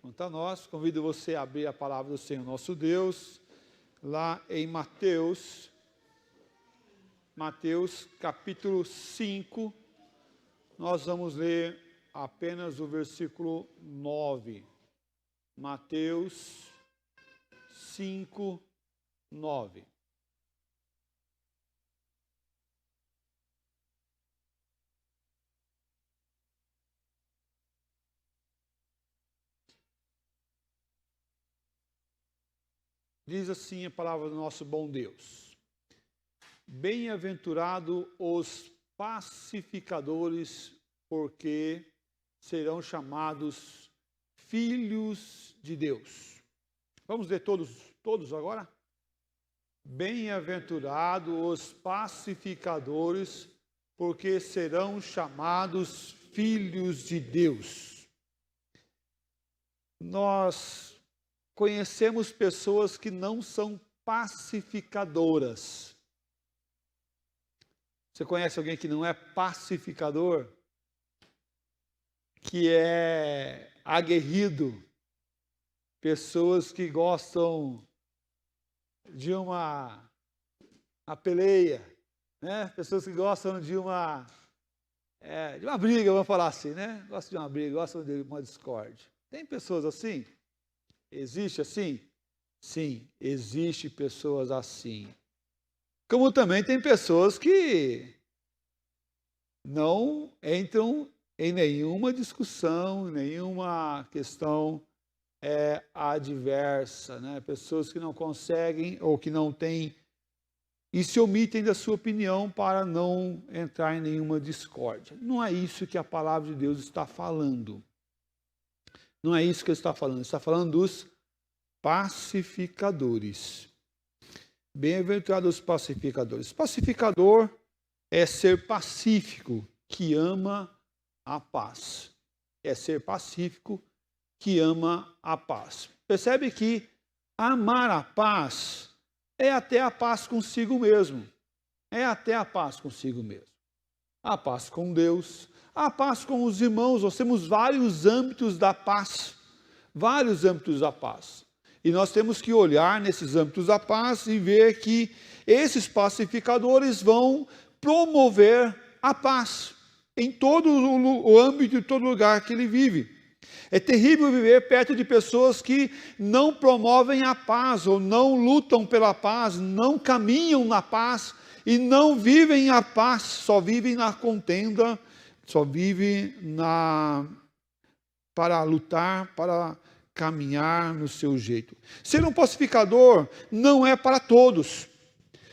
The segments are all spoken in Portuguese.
Quanto a nós, convido você a abrir a palavra do Senhor nosso Deus, lá em Mateus capítulo 5, nós vamos ler apenas o versículo 9. Mateus 5, 9. Diz assim a palavra do nosso bom Deus: Bem-aventurado os pacificadores, porque serão chamados filhos de Deus. Vamos ler todos agora? Bem-aventurado os pacificadores, porque serão chamados filhos de Deus. Nós conhecemos pessoas que não são pacificadoras. Você conhece alguém que não é pacificador? Que é aguerrido? Pessoas que gostam de uma peleia, né? Pessoas que gostam de uma briga, vamos falar assim, né? Gostam de uma briga, gostam de uma discórdia. Tem pessoas assim? Existe assim? Sim, existe pessoas assim. Como também tem pessoas que não entram em nenhuma discussão, em nenhuma questão adversa, né? Pessoas que não conseguem ou que não têm e se omitem da sua opinião para não entrar em nenhuma discórdia. Não é isso que a palavra de Deus está falando. Não é isso que ele está falando. Ele está falando dos pacificadores. Bem-aventurados os pacificadores. Pacificador é ser pacífico, que ama a paz. É ser pacífico, que ama a paz. Percebe que amar a paz é até a paz consigo mesmo. É até a paz consigo mesmo. A paz com Deus, a paz com os irmãos. Nós temos vários âmbitos da paz. Vários âmbitos da paz. E nós temos que olhar nesses âmbitos da paz e ver que esses pacificadores vão promover a paz em todo o âmbito, em todo lugar que ele vive. É terrível viver perto de pessoas que não promovem a paz, ou não lutam pela paz, não caminham na paz e não vivem a paz, só vivem na contenda, só vivem para lutar, para caminhar no seu jeito. Ser um pacificador não é para todos.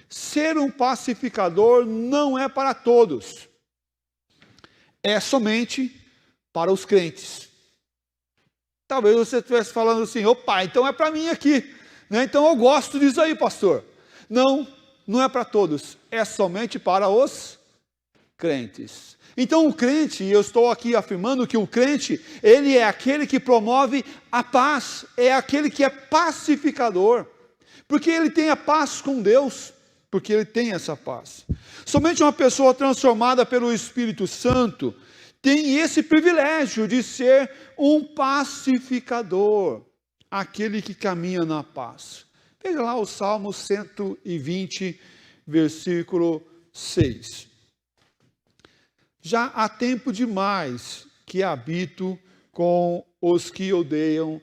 Ser um pacificador não é para todos. É somente para os crentes. Talvez você estivesse falando assim: opa, então é para mim aqui, né? Então eu gosto disso aí, pastor. Não, não é para todos. É somente para os crentes. Então o crente, e eu estou aqui afirmando que o crente, ele é aquele que promove a paz, é aquele que é pacificador, porque ele tem a paz com Deus, porque ele tem essa paz. Somente uma pessoa transformada pelo Espírito Santo tem esse privilégio de ser um pacificador, aquele que caminha na paz. Veja lá o Salmo 120, versículo 6. Já há tempo demais que habito com os que odeiam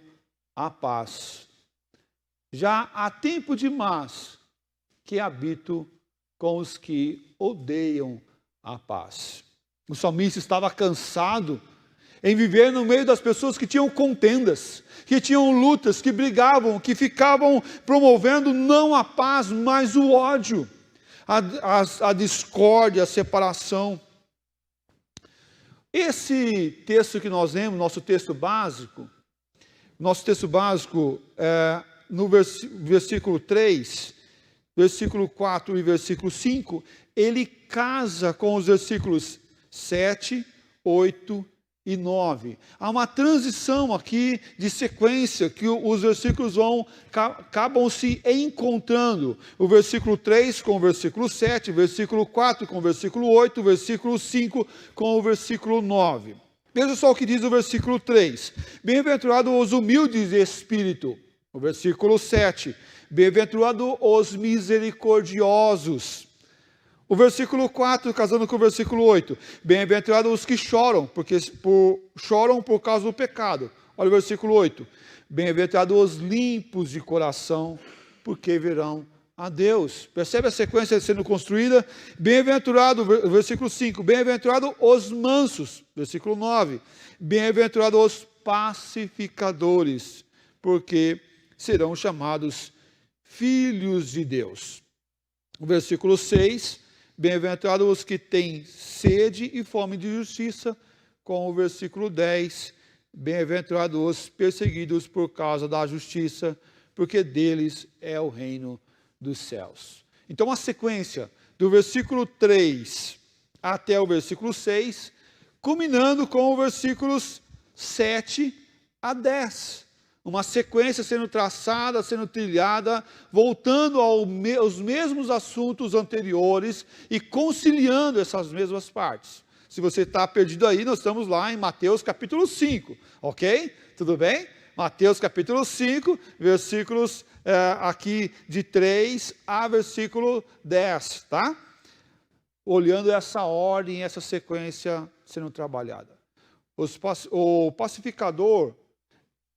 a paz. Já há tempo demais que habito com os que odeiam a paz. O salmista estava cansado em viver no meio das pessoas que tinham contendas, que tinham lutas, que brigavam, que ficavam promovendo não a paz, mas o ódio, a discórdia, a separação. Esse texto que nós lemos, nosso texto básico no versículo 3, versículo 4 e versículo 5, ele casa com os versículos 7, 8 e 9. Há uma transição aqui de sequência que os versículos acabam se encontrando. O versículo 3 com o versículo 7, versículo 4 com o versículo 8, versículo 5 com o versículo 9. Veja só o que diz o versículo 3. Bem-aventurados os humildes de espírito. O versículo 7. Bem-aventurados os misericordiosos. O versículo 4, casando com o versículo 8. Bem-aventurados os que choram, porque choram por causa do pecado. Olha o versículo 8. Bem-aventurados os limpos de coração, porque verão a Deus. Percebe a sequência sendo construída? Bem-aventurado, versículo 5. Bem-aventurados os mansos, versículo 9. Bem-aventurados os pacificadores, porque serão chamados filhos de Deus. O versículo 6. Bem-aventurados os que têm sede e fome de justiça, com o versículo 10. Bem-aventurados os perseguidos por causa da justiça, porque deles é o reino dos céus. Então, a sequência do versículo 3 até o versículo 6, culminando com os versículos 7 a 10. Uma sequência sendo traçada, sendo trilhada, voltando aos mesmos assuntos anteriores e conciliando essas mesmas partes. Se você está perdido aí, nós estamos lá em Mateus capítulo 5, ok? Tudo bem? Mateus capítulo 5, versículos aqui de 3 a versículo 10, tá? Olhando essa ordem, essa sequência sendo trabalhada. O pacificador,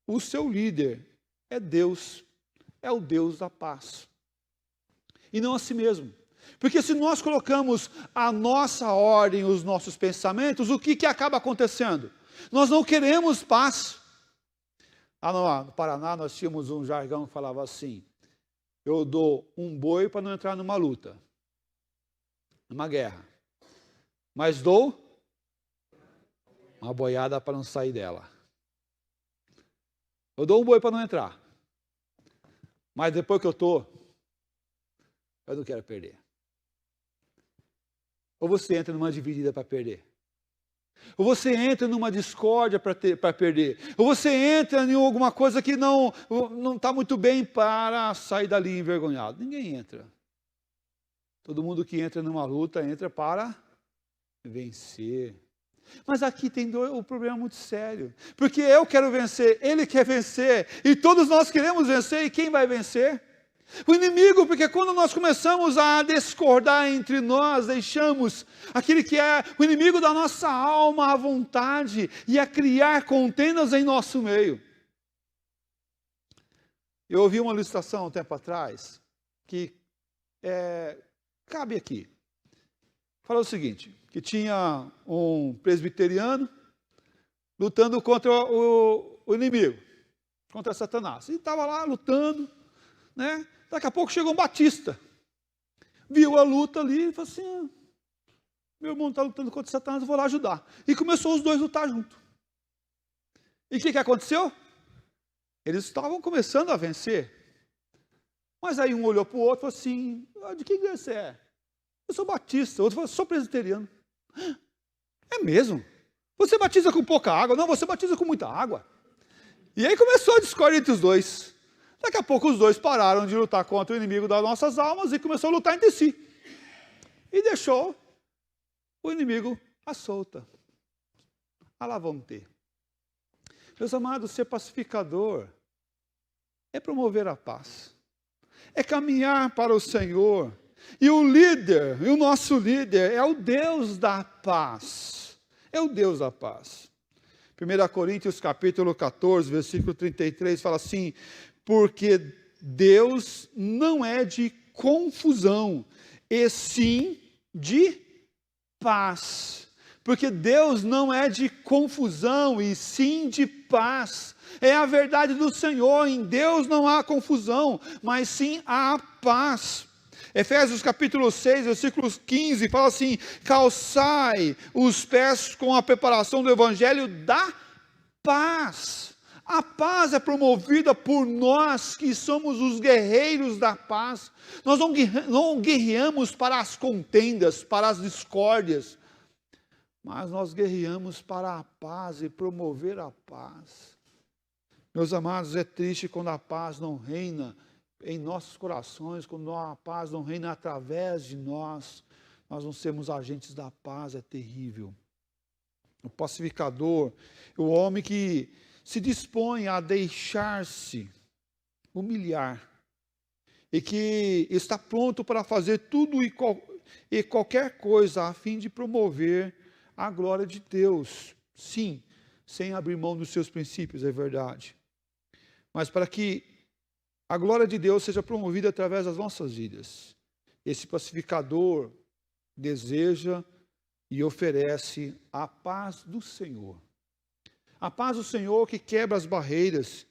o seu líder, é Deus, é o Deus da paz. E não a si mesmo. Porque se nós colocamos a nossa ordem, os nossos pensamentos, o que acaba acontecendo? Nós não queremos paz. No Paraná nós tínhamos um jargão que falava assim: eu dou um boi para não entrar numa luta, numa guerra, mas dou uma boiada para não sair dela. Eu dou um boi para não entrar, mas depois que eu não quero perder. Ou você entra numa dividida para perder, ou você entra numa discórdia para perder, ou você entra em alguma coisa que não está muito bem para sair dali envergonhado. Ninguém entra. Todo mundo que entra numa luta entra para vencer. Mas aqui tem um problema muito sério, porque eu quero vencer, ele quer vencer, e todos nós queremos vencer, e quem vai vencer? O inimigo, porque quando nós começamos a discordar entre nós, deixamos aquele que é o inimigo da nossa alma à vontade e a criar contendas em nosso meio. Eu ouvi uma ilustração um tempo atrás, que cabe aqui. Falou o seguinte, que tinha um presbiteriano lutando contra o inimigo, contra Satanás. E estava lá lutando, né? Daqui a pouco chegou um batista, viu a luta ali e falou assim: meu irmão está lutando contra Satanás, eu vou lá ajudar. E começou os dois a lutar junto. E o que aconteceu? Eles estavam começando a vencer. Mas aí um olhou para o outro e falou assim: de que igreja você é? Eu sou batista. O outro falou: sou presbiteriano. É mesmo? Você batiza com pouca água? Não, você batiza com muita água. E aí começou a discórdia entre os dois. Daqui a pouco os dois pararam de lutar contra o inimigo das nossas almas e começou a lutar entre si. E deixou o inimigo à solta. Ah, lá vamos ter. Meus amados, ser pacificador é promover a paz. É caminhar para o Senhor. E o líder, e o nosso líder, é o Deus da paz. É o Deus da paz. 1 Coríntios capítulo 14, versículo 33, fala assim: porque Deus não é de confusão, e sim de paz. Porque Deus não é de confusão, e sim de paz. É a verdade do Senhor, em Deus não há confusão, mas sim há paz. Efésios capítulo 6, versículo 15, fala assim: calçai os pés com a preparação do evangelho da paz. A paz é promovida por nós que somos os guerreiros da paz. Nós não guerreamos para as contendas, para as discórdias, mas nós guerreamos para a paz e promover a paz. Meus amados, é triste quando a paz não reina em nossos corações, quando a paz não reina através de nós não sermos agentes da paz, é terrível. O pacificador, o homem que se dispõe a deixar-se humilhar e que está pronto para fazer tudo e qualquer coisa a fim de promover a glória de Deus. Sim, sem abrir mão dos seus princípios, é verdade. Mas para que a glória de Deus seja promovida através das nossas vidas. Esse pacificador deseja e oferece a paz do Senhor. A paz do Senhor que quebra as barreiras,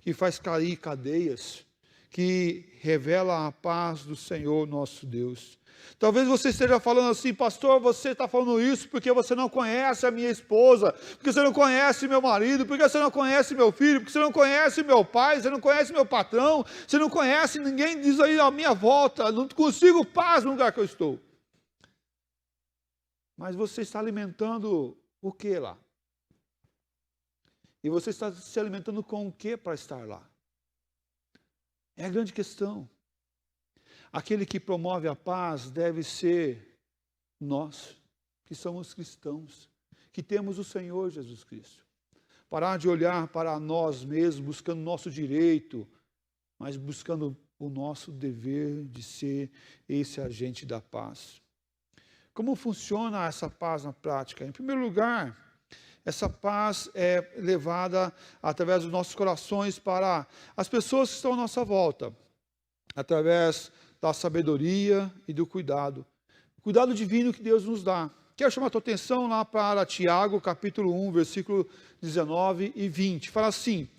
que faz cair cadeias, que revela a paz do Senhor nosso Deus. Talvez você esteja falando assim, pastor, você está falando isso porque você não conhece a minha esposa, porque você não conhece meu marido, porque você não conhece meu filho, porque você não conhece meu pai, você não conhece meu patrão, você não conhece ninguém diz aí à minha volta, não consigo paz no lugar que eu estou. Mas você está alimentando o que lá? E você está se alimentando com o que para estar lá? É a grande questão. Aquele que promove a paz deve ser nós, que somos cristãos, que temos o Senhor Jesus Cristo. Parar de olhar para nós mesmos, buscando nosso direito, mas buscando o nosso dever de ser esse agente da paz. Como funciona essa paz na prática? Em primeiro lugar, essa paz é levada através dos nossos corações para as pessoas que estão à nossa volta, através da sabedoria e do cuidado. O cuidado divino que Deus nos dá. Quero chamar a tua atenção lá para Tiago, capítulo 1, versículo 19 e 20. Fala assim,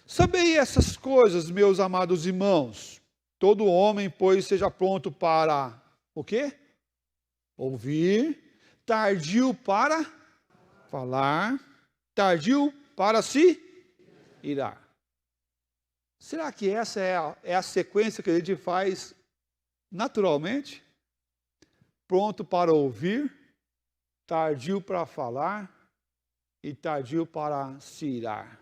sabei essas coisas, meus amados irmãos. Todo homem, pois, seja pronto para o quê? Ouvir, tardio para falar, tardio para se irar. Será que essa é a sequência que a gente faz naturalmente? Pronto para ouvir, tardio para falar e tardio para se irar.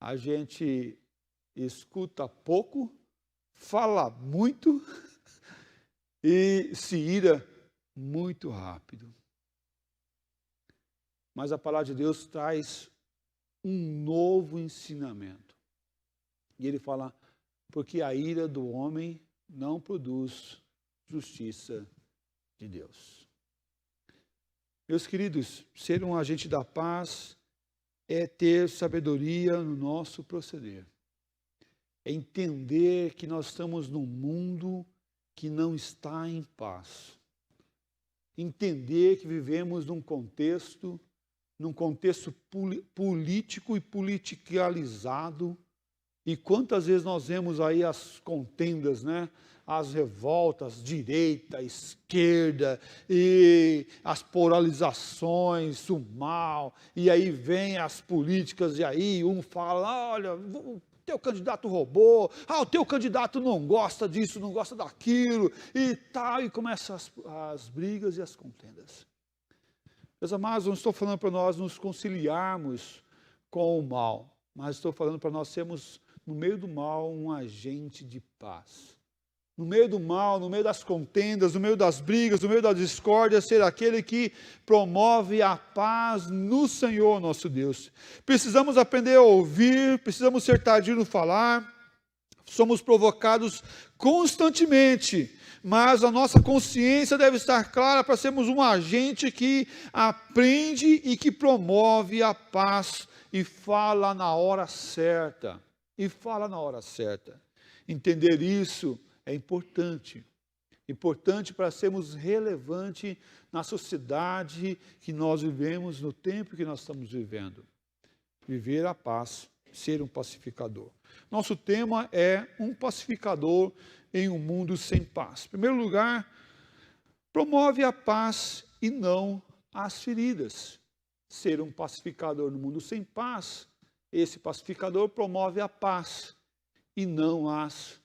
A gente escuta pouco, fala muito e se ira muito rápido. Mas a palavra de Deus traz um novo ensinamento. E ele fala, porque a ira do homem não produz justiça de Deus. Meus queridos, ser um agente da paz é ter sabedoria no nosso proceder. É entender que nós estamos num mundo que não está em paz. Entender que vivemos num contexto político e politicalizado. E quantas vezes nós vemos aí as contendas, né? As revoltas, direita, esquerda, e as polarizações, o mal, e aí vem as políticas, e aí um fala, olha, o teu candidato roubou, o teu candidato não gosta disso, não gosta daquilo, e tal, e começam as brigas e as contendas. Meus amados, não estou falando para nós nos conciliarmos com o mal, mas estou falando para nós sermos, no meio do mal, um agente de paz. No meio do mal, no meio das contendas, no meio das brigas, no meio da discórdia, ser aquele que promove a paz no Senhor nosso Deus. Precisamos aprender a ouvir, precisamos ser tardios no falar, somos provocados constantemente, mas a nossa consciência deve estar clara para sermos um agente que aprende e que promove a paz e fala na hora certa. E fala na hora certa. Entender isso é importante. Importante para sermos relevantes na sociedade que nós vivemos, no tempo que nós estamos vivendo. Viver a paz, ser um pacificador. Nosso tema é um pacificador em um mundo sem paz. Em primeiro lugar, promove a paz e não as feridas. Ser um pacificador no mundo sem paz, esse pacificador promove a paz e não as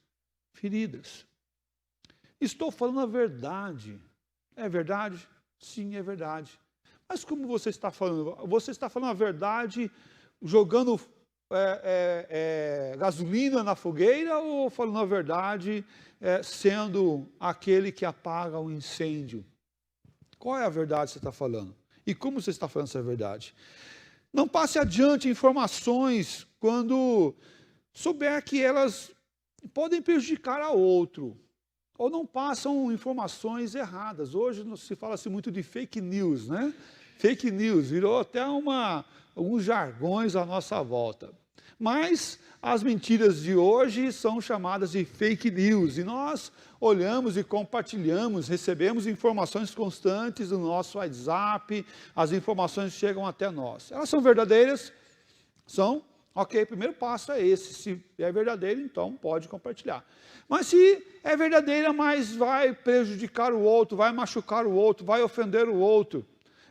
feridas. Estou falando a verdade. É verdade? Sim, é verdade. Mas como você está falando? Você está falando a verdade jogando gasolina na fogueira ou falando a verdade sendo aquele que apaga o incêndio? Qual é a verdade que você está falando? E como você está falando essa verdade? Não passe adiante informações quando souber que elas podem prejudicar a outro. Ou não passam informações erradas. Hoje se fala-se muito de fake news, né? Fake news virou até alguns jargões à nossa volta. Mas as mentiras de hoje são chamadas de fake news. E nós olhamos e compartilhamos, recebemos informações constantes no nosso WhatsApp, as informações chegam até nós. Elas são verdadeiras? São? Ok, o primeiro passo é esse. Se é verdadeiro, então pode compartilhar. Mas se é verdadeira, mas vai prejudicar o outro, vai machucar o outro, vai ofender o outro,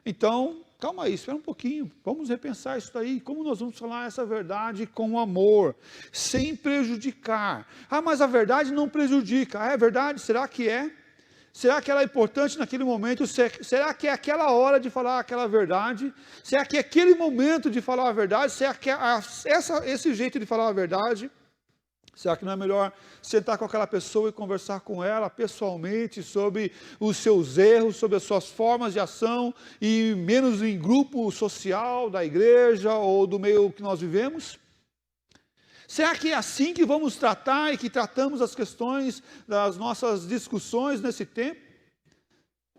então, calma aí, espera um pouquinho, vamos repensar isso daí, como nós vamos falar essa verdade com amor, sem prejudicar. Ah, mas a verdade não prejudica. Ah, é verdade? Será que é? Será que ela é importante naquele momento? Será que é aquela hora de falar aquela verdade? Será que é aquele momento de falar a verdade? Será que é esse jeito de falar a verdade? Será que não é melhor sentar com aquela pessoa e conversar com ela pessoalmente sobre os seus erros, sobre as suas formas de ação e menos em grupo social da igreja ou do meio que nós vivemos? Será que é assim que vamos tratar e que tratamos as questões das nossas discussões nesse tempo?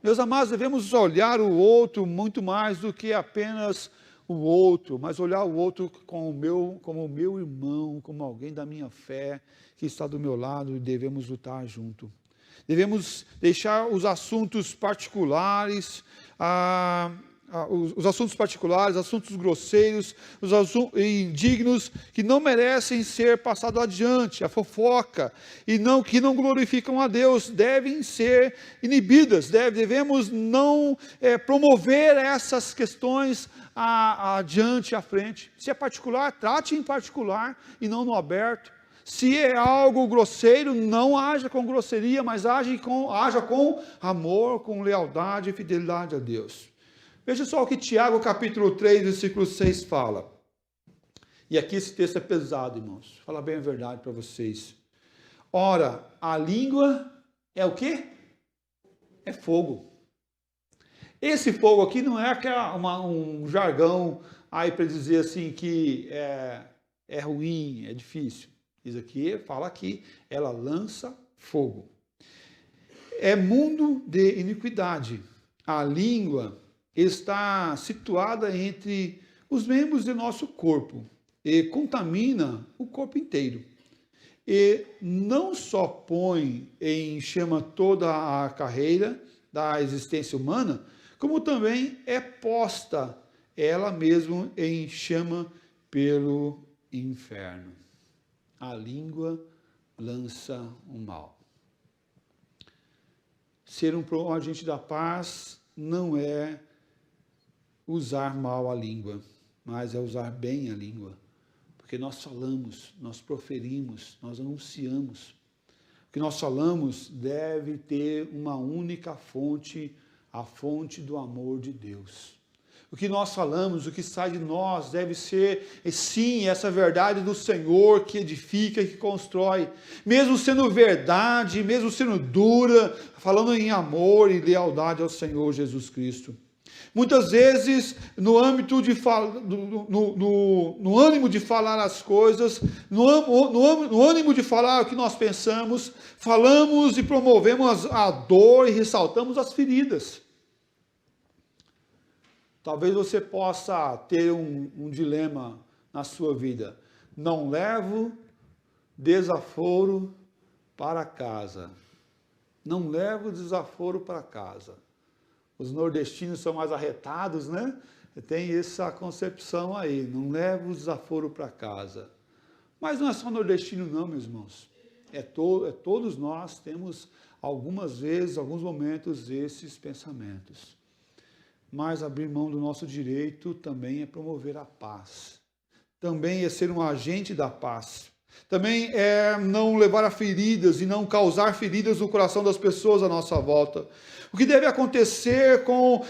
Meus amados, devemos olhar o outro muito mais do que apenas o outro, mas olhar o outro como o meu irmão, como alguém da minha fé que está do meu lado e devemos lutar junto. Devemos deixar os assuntos particulares, assuntos grosseiros, os assuntos indignos que não merecem ser passados adiante, a fofoca, que não glorificam a Deus, devem ser inibidas, devemos não promover essas questões adiante, à frente. Se é particular, trate em particular e não no aberto. Se é algo grosseiro, não haja com grosseria, mas haja com amor, com lealdade e fidelidade a Deus. Veja só o que Tiago, capítulo 3, versículo 6 fala. E aqui esse texto é pesado, irmãos. Vou falar bem a verdade para vocês. Ora, a língua é o quê? É fogo. Esse fogo aqui não é um jargão aí para dizer assim que é ruim, é difícil. Isso aqui fala que ela lança fogo. É mundo de iniquidade. A língua está situada entre os membros do nosso corpo e contamina o corpo inteiro. E não só põe em chama toda a carreira da existência humana, como também é posta ela mesma em chama pelo inferno. A língua lança o mal. Ser um agente da paz não é usar mal a língua, mas é usar bem a língua. Porque nós falamos, nós proferimos, nós anunciamos. O que nós falamos deve ter uma única fonte, a fonte do amor de Deus. O que nós falamos, o que sai de nós deve ser, sim, essa verdade do Senhor que edifica e que constrói. Mesmo sendo verdade, mesmo sendo dura, falando em amor e lealdade ao Senhor Jesus Cristo. Muitas vezes, no âmbito de no ânimo de falar as coisas, no ânimo de falar o que nós pensamos, falamos e promovemos a dor e ressaltamos as feridas. Talvez você possa ter um dilema na sua vida. Não levo desaforo para casa. Não levo desaforo para casa. Os nordestinos são mais arretados, né? Tem essa concepção aí. Não levo desaforo para casa. Mas não é só nordestino não, meus irmãos. Todos nós temos algumas vezes, alguns momentos, esses pensamentos. Mas abrir mão do nosso direito também é promover a paz. Também é ser um agente da paz. Também é não levar a feridas e não causar feridas no coração das pessoas à nossa volta. O que deve acontecer com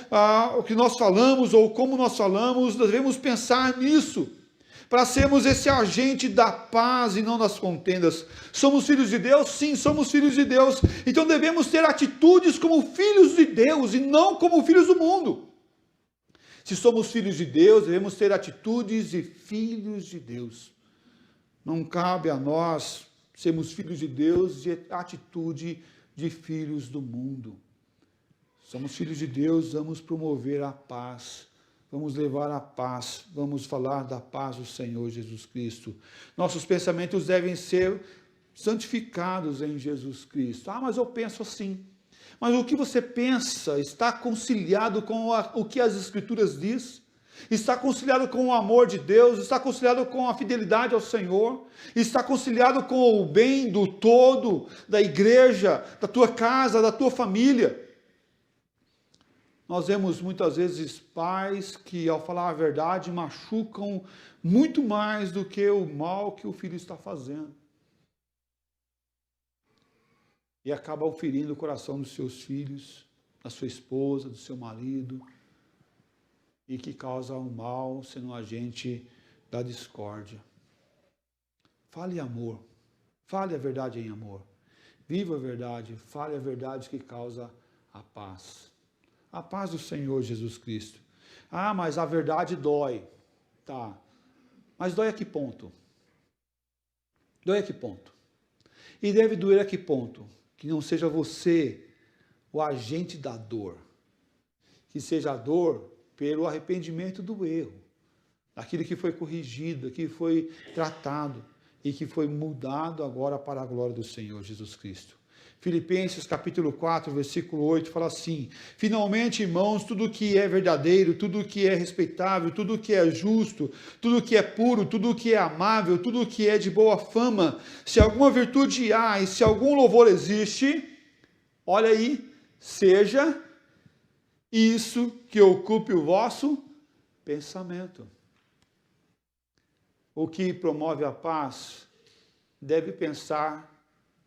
o que nós falamos ou como nós falamos, nós devemos pensar nisso. Para sermos esse agente da paz e não das contendas. Somos filhos de Deus? Sim, somos filhos de Deus. Então devemos ter atitudes como filhos de Deus e não como filhos do mundo. Se somos filhos de Deus, devemos ter atitudes de filhos de Deus. Não cabe a nós sermos filhos de Deus e atitude de filhos do mundo. Somos filhos de Deus, vamos promover a paz, vamos levar a paz, vamos falar da paz do Senhor Jesus Cristo. Nossos pensamentos devem ser santificados em Jesus Cristo. Ah, mas eu penso assim. Mas o que você pensa está conciliado com o que as Escrituras diz? Está conciliado com o amor de Deus? Está conciliado com a fidelidade ao Senhor? Está conciliado com o bem do todo, da igreja, da tua casa, da tua família? Nós vemos muitas vezes pais que, ao falar a verdade, machucam muito mais do que o mal que o filho está fazendo. E acabam ferindo o coração dos seus filhos, da sua esposa, do seu marido, e que causa o mal, sendo um agente da discórdia. Fale amor, fale a verdade em amor. Viva a verdade, fale a verdade que causa a paz. A paz do Senhor Jesus Cristo. Ah, mas a verdade dói. Tá. Mas dói a que ponto? Dói a que ponto? E deve doer a que ponto? Que não seja você o agente da dor. Que seja a dor pelo arrependimento do erro. Daquilo que foi corrigido, que foi tratado e que foi mudado agora para a glória do Senhor Jesus Cristo. Filipenses capítulo 4, versículo 8, fala assim: finalmente, irmãos, tudo que é verdadeiro, tudo que é respeitável, tudo que é justo, tudo que é puro, tudo que é amável, tudo que é de boa fama, se alguma virtude há e se algum louvor existe, olha aí, seja isso que ocupe o vosso pensamento. O que promove a paz deve pensar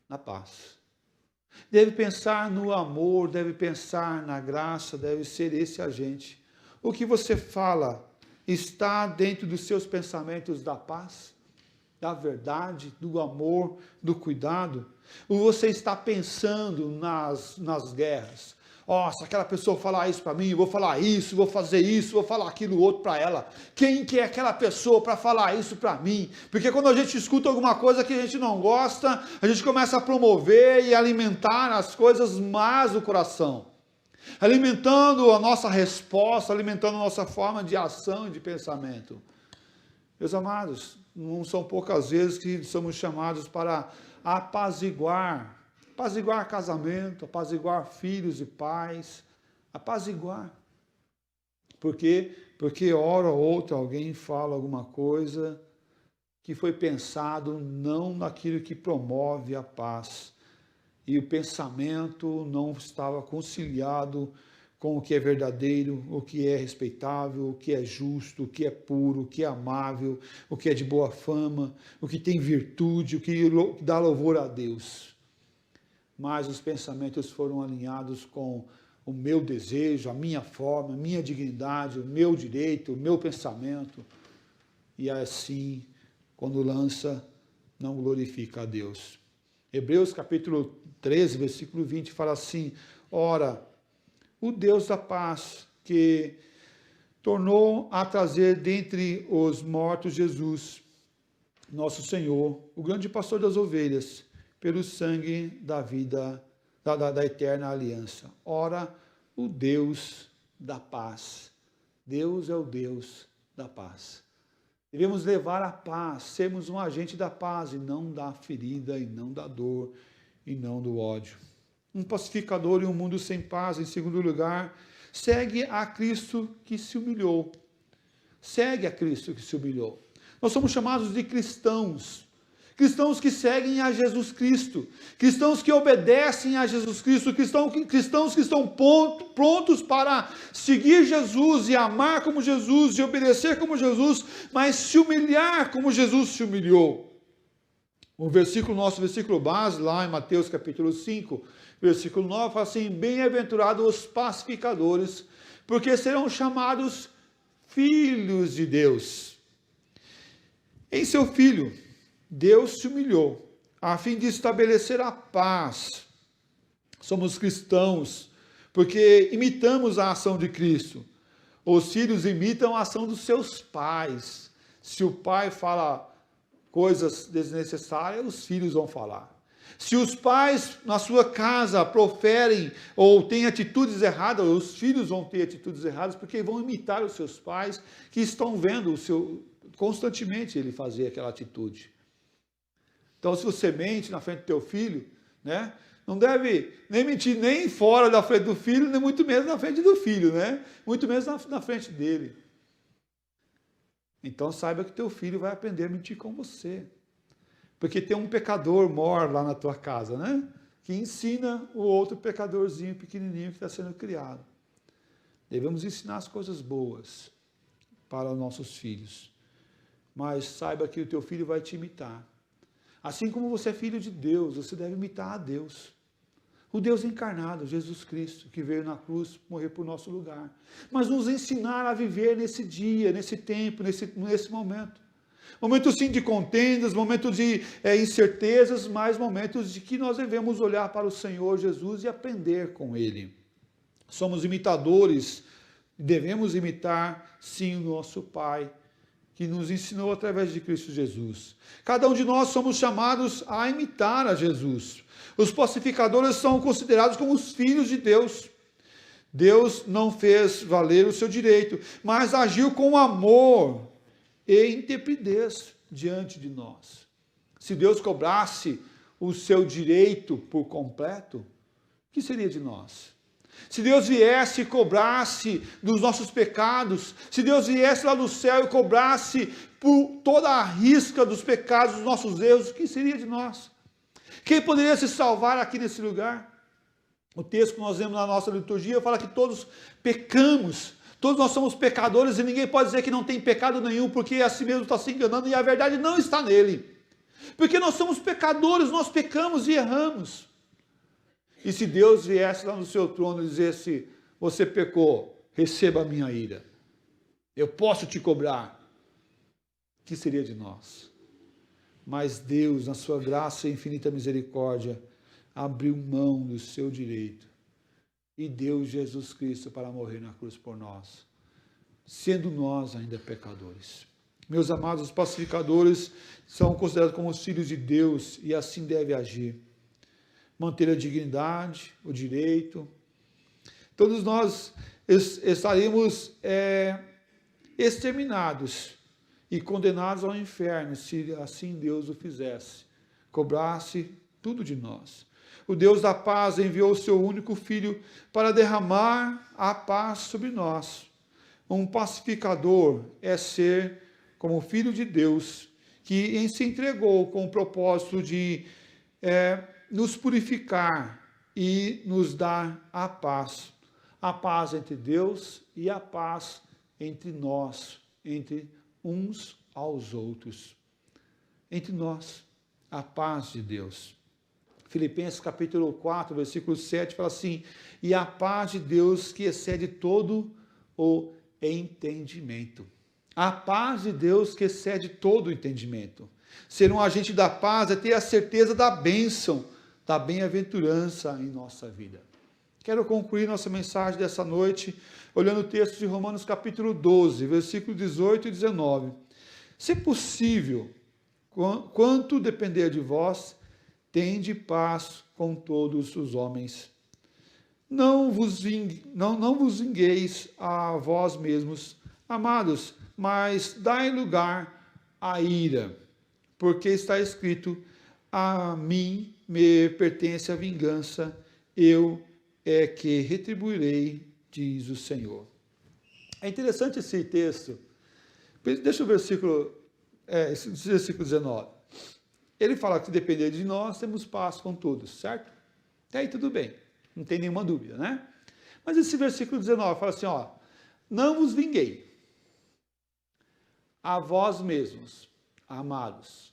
na paz. Deve pensar no amor, deve pensar na graça, deve ser esse agente. O que você fala está dentro dos seus pensamentos da paz, da verdade, do amor, do cuidado? Ou você está pensando nas guerras? Se aquela pessoa falar isso para mim, eu vou falar isso, vou fazer isso, vou falar aquilo outro para ela. Quem que é aquela pessoa para falar isso para mim? Porque quando a gente escuta alguma coisa que a gente não gosta, a gente começa a promover e alimentar as coisas más do coração. Alimentando a nossa resposta, alimentando a nossa forma de ação e de pensamento. Meus amados, não são poucas vezes que somos chamados para apaziguar casamento, apaziguar filhos e pais, apaziguar. Por quê? Porque hora ou outra alguém fala alguma coisa que foi pensado não naquilo que promove a paz. E o pensamento não estava conciliado com o que é verdadeiro, o que é respeitável, o que é justo, o que é puro, o que é amável, o que é de boa fama, o que tem virtude, o que dá louvor a Deus. Mas os pensamentos foram alinhados com o meu desejo, a minha forma, a minha dignidade, o meu direito, o meu pensamento. E assim, quando lança, não glorifica a Deus. Hebreus capítulo 13, versículo 20, fala assim: ora, o Deus da paz, que tornou a trazer dentre os mortos Jesus, nosso Senhor, o grande pastor das ovelhas, pelo sangue da vida, da eterna aliança. Ora, o Deus da paz. Deus é o Deus da paz. Devemos levar a paz, sermos um agente da paz, e não da ferida, e não da dor, e não do ódio. Um pacificador em um mundo sem paz, em segundo lugar, segue a Cristo que se humilhou. Segue a Cristo que se humilhou. Nós somos chamados de cristãos. Cristãos que seguem a Jesus Cristo, cristãos que obedecem a Jesus Cristo, cristãos que estão prontos para seguir Jesus e amar como Jesus e obedecer como Jesus, mas se humilhar como Jesus se humilhou. Nosso versículo base, lá em Mateus capítulo 5, versículo 9, fala assim: bem-aventurados os pacificadores, porque serão chamados filhos de Deus. Em seu Filho, Deus se humilhou, a fim de estabelecer a paz. Somos cristãos, porque imitamos a ação de Cristo. Os filhos imitam a ação dos seus pais. Se o pai fala coisas desnecessárias, os filhos vão falar. Se os pais na sua casa proferem ou têm atitudes erradas, os filhos vão ter atitudes erradas, porque vão imitar os seus pais, que estão vendo constantemente ele fazer aquela atitude. Então, se você mente na frente do teu filho, né, não deve nem mentir nem fora da frente do filho, nem muito menos na frente do filho, né? Muito menos na frente dele. Então, saiba que teu filho vai aprender a mentir com você. Porque tem um pecador mor lá na tua casa, né? Que ensina o outro pecadorzinho pequenininho que está sendo criado. Devemos ensinar as coisas boas para os nossos filhos. Mas saiba que o teu filho vai te imitar. Assim como você é filho de Deus, você deve imitar a Deus. O Deus encarnado, Jesus Cristo, que veio na cruz morrer por nosso lugar. Mas nos ensinar a viver nesse dia, nesse tempo, nesse momento. Momentos sim de contendas, momentos de incertezas, mas momentos de que nós devemos olhar para o Senhor Jesus e aprender com Ele. Somos imitadores, devemos imitar sim o nosso Pai, que nos ensinou através de Cristo Jesus. Cada um de nós somos chamados a imitar a Jesus. Os pacificadores são considerados como os filhos de Deus. Deus não fez valer o seu direito, mas agiu com amor e intrepidez diante de nós. Se Deus cobrasse o seu direito por completo, o que seria de nós? Se Deus viesse e cobrasse dos nossos pecados, se Deus viesse lá do céu e cobrasse por toda a risca dos pecados, dos nossos erros, o que seria de nós? Quem poderia se salvar aqui nesse lugar? O texto que nós vemos na nossa liturgia fala que todos pecamos, todos nós somos pecadores e ninguém pode dizer que não tem pecado nenhum, porque a si mesmo está se enganando e a verdade não está nele. Porque nós somos pecadores, nós pecamos e erramos. E se Deus viesse lá no seu trono e dissesse, você pecou, receba a minha ira, eu posso te cobrar, o que seria de nós? Mas Deus, na sua graça e infinita misericórdia, abriu mão do seu direito e deu Jesus Cristo para morrer na cruz por nós, sendo nós ainda pecadores. Meus amados, os pacificadores são considerados como os filhos de Deus e assim deve agir. Manter a dignidade, o direito. Todos nós estaríamos exterminados e condenados ao inferno, se assim Deus o fizesse, cobrasse tudo de nós. O Deus da paz enviou o seu único Filho para derramar a paz sobre nós. Um pacificador é ser como Filho de Deus, que se entregou com o propósito de nos purificar e nos dar a paz entre Deus e a paz entre nós, entre uns aos outros, entre nós, a paz de Deus. Filipenses capítulo 4, versículo 7, fala assim, e a paz de Deus que excede todo o entendimento. A paz de Deus que excede todo o entendimento. Ser um agente da paz é ter a certeza da bênção, da bem-aventurança em nossa vida. Quero concluir nossa mensagem dessa noite olhando o texto de Romanos capítulo 12, versículo 18 e 19. Se possível, quanto depender de vós, tende paz com todos os homens. Não vos vingueis a vós mesmos, amados, mas dai lugar à ira, porque está escrito, a mim me pertence a vingança, eu é que retribuirei, diz o Senhor. É interessante esse texto. Deixa o versículo 19. Ele fala que se depender de nós, temos paz com todos, certo? Até aí tudo bem, não tem nenhuma dúvida, né? Mas esse versículo 19 fala assim, ó, não vos vinguei a vós mesmos, amados,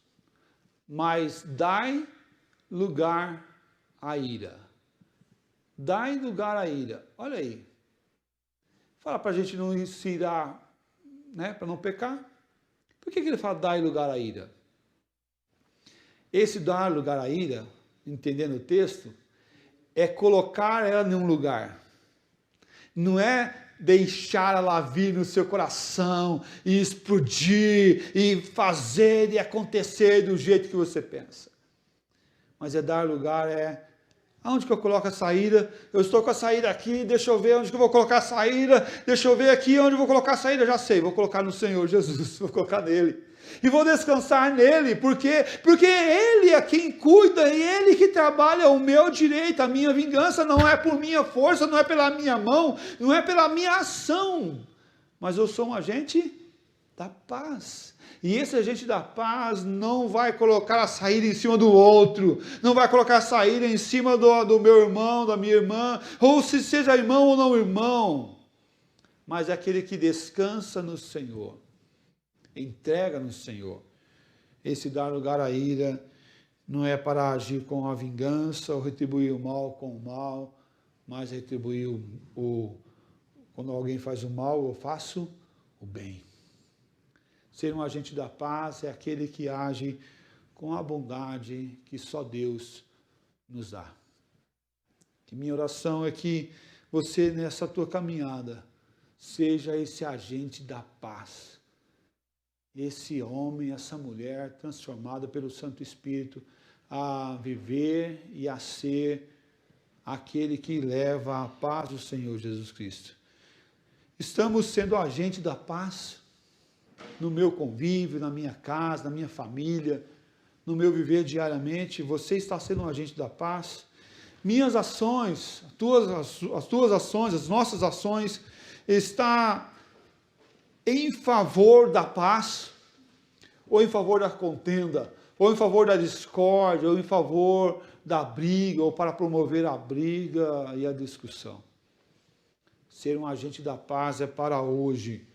mas dai lugar à ira. Dai lugar à ira. Olha aí. Fala para a gente não se irar, né, para não pecar. Por que ele fala dai lugar à ira? Esse dar lugar à ira, entendendo o texto, é colocar ela em um lugar. Não é deixar ela vir no seu coração e explodir e fazer e acontecer do jeito que você pensa. Mas é dar lugar, aonde que eu coloco a saída? Eu estou com a saída aqui, deixa eu ver onde que eu vou colocar a saída, deixa eu ver aqui onde eu vou colocar a saída, já sei, vou colocar no Senhor Jesus, vou colocar nele. E vou descansar nele, porque ele é quem cuida e ele que trabalha o meu direito, a minha vingança não é por minha força, não é pela minha mão, não é pela minha ação, mas eu sou um agente da paz. E esse agente da paz não vai colocar a saída em cima do outro, não vai colocar a saída em cima do meu irmão, da minha irmã, ou se seja irmão ou não irmão, mas é aquele que descansa no Senhor, entrega no Senhor. Esse dar lugar à ira não é para agir com a vingança ou retribuir o mal com o mal, mas retribuir quando alguém faz o mal, eu faço o bem. Ser um agente da paz é aquele que age com a bondade que só Deus nos dá. E minha oração é que você, nessa tua caminhada, seja esse agente da paz. Esse homem, essa mulher transformada pelo Santo Espírito a viver e a ser aquele que leva a paz do Senhor Jesus Cristo. Estamos sendo agente da paz no meu convívio, na minha casa, na minha família, no meu viver diariamente. Você está sendo um agente da paz? Minhas ações, as tuas ações, as nossas ações, está em favor da paz, ou em favor da contenda, ou em favor da discórdia, ou em favor da briga, ou para promover a briga e a discussão. Ser um agente da paz é para hoje.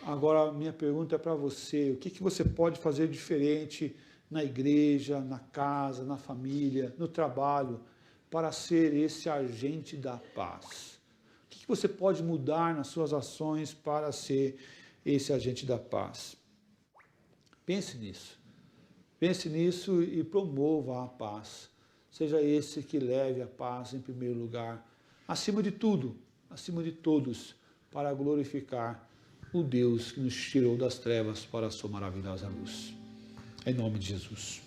Agora, minha pergunta é para você: o que você pode fazer diferente na igreja, na casa, na família, no trabalho, para ser esse agente da paz? O que você pode mudar nas suas ações para ser esse agente da paz? Pense nisso e promova a paz. Seja esse que leve a paz em primeiro lugar, acima de tudo, acima de todos, para glorificar o Deus que nos tirou das trevas para a sua maravilhosa luz. Em nome de Jesus.